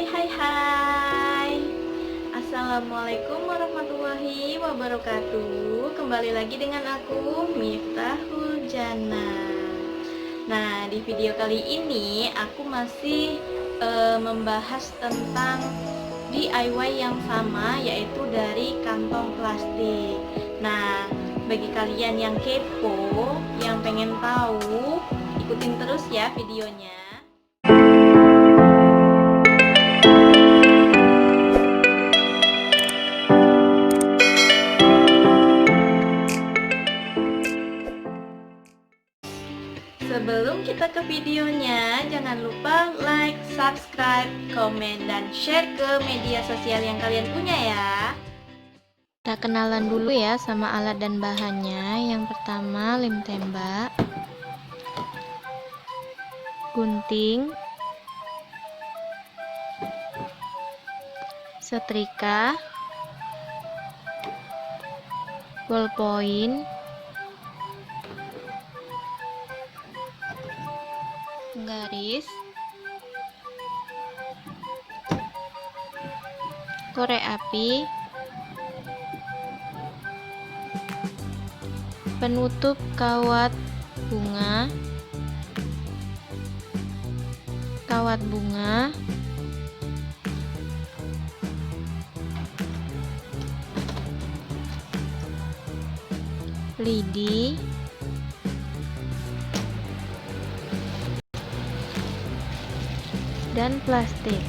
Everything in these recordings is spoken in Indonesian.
Hai. Assalamualaikum warahmatullahi wabarakatuh. Kembali lagi dengan aku, Miftahul Jannah. Nah, di video kali ini aku masih membahas tentang DIY yang sama, yaitu dari kantong plastik. Nah, bagi kalian yang kepo, yang pengen tahu, ikutin terus ya videonya. Sebelum kita ke videonya, jangan lupa like, subscribe, komen, dan share ke media sosial yang kalian punya ya. Kita kenalan dulu ya sama alat dan bahannya. Yang pertama lem tembak, gunting, setrika, ballpoint, garis, korek api, penutup kawat bunga, lidi, dan plastik.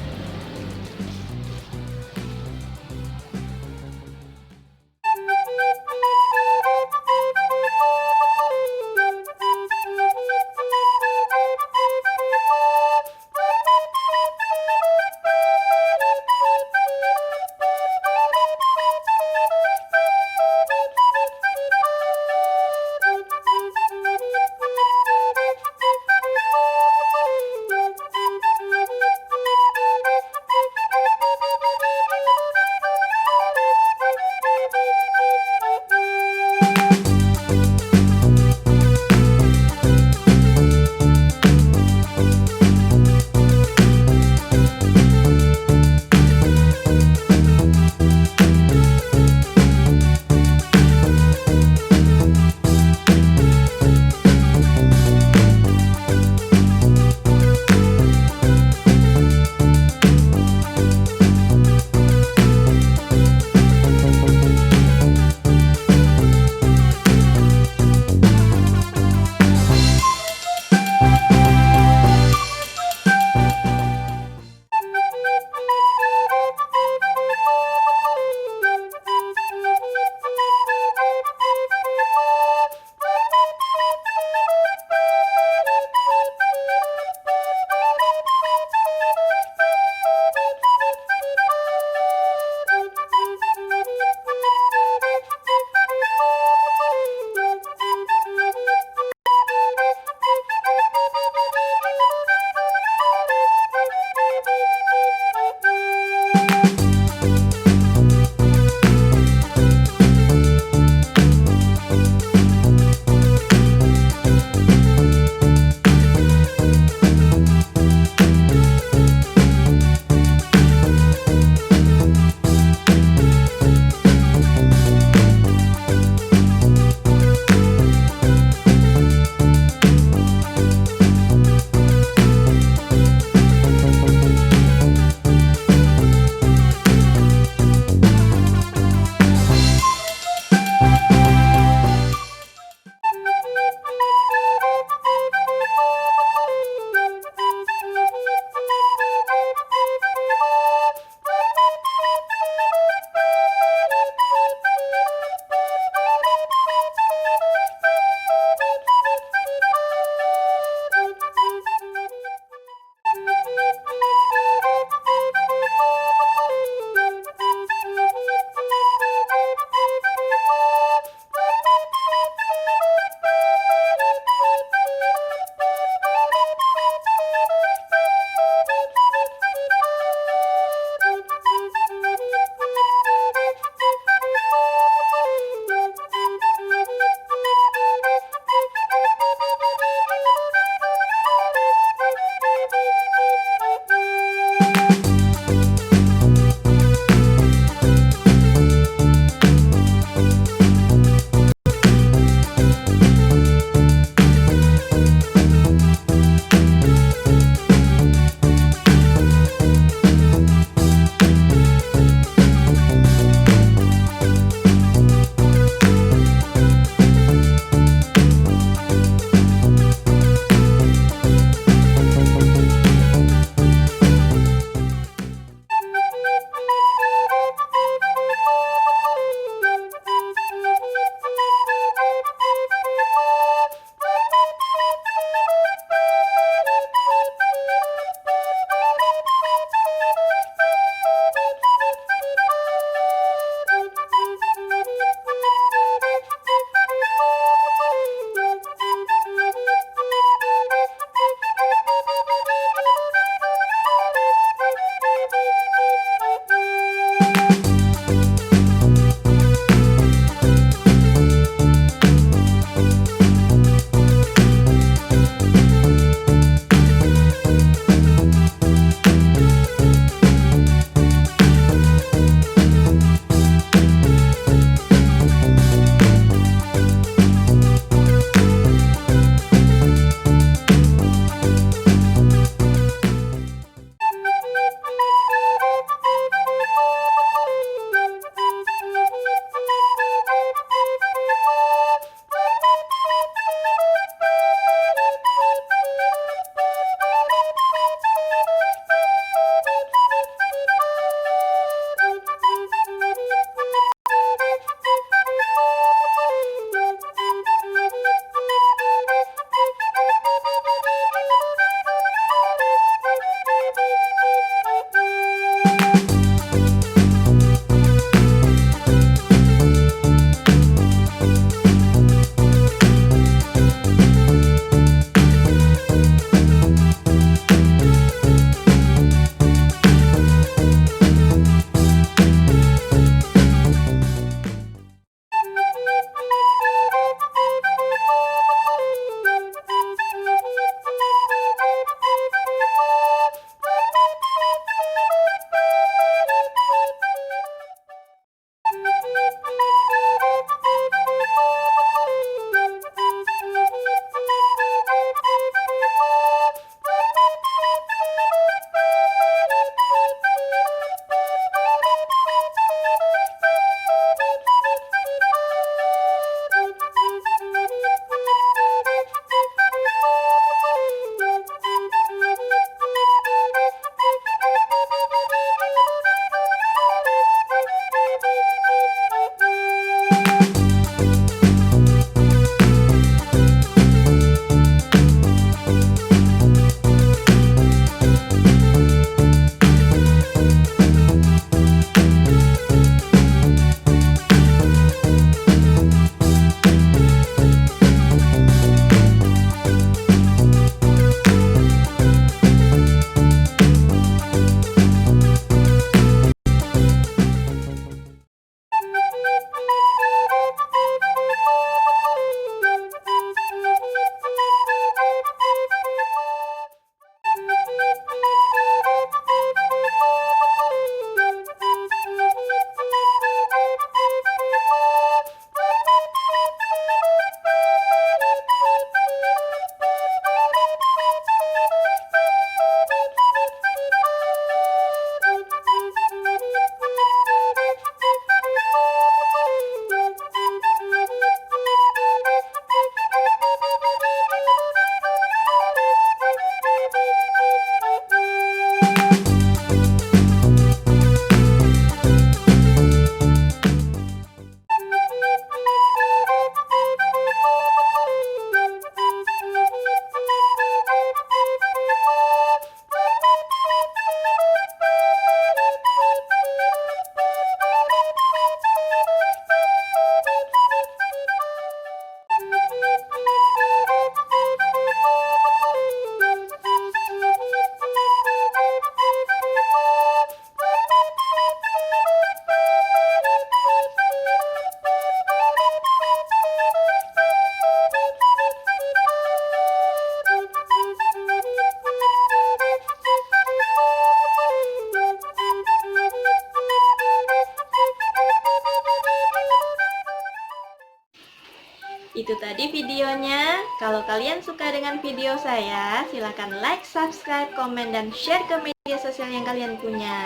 Itu tadi videonya. Kalau kalian suka dengan video saya, silahkan like, subscribe, komen, dan share ke media sosial yang kalian punya.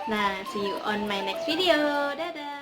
Nah, see you on my next video. Dadah!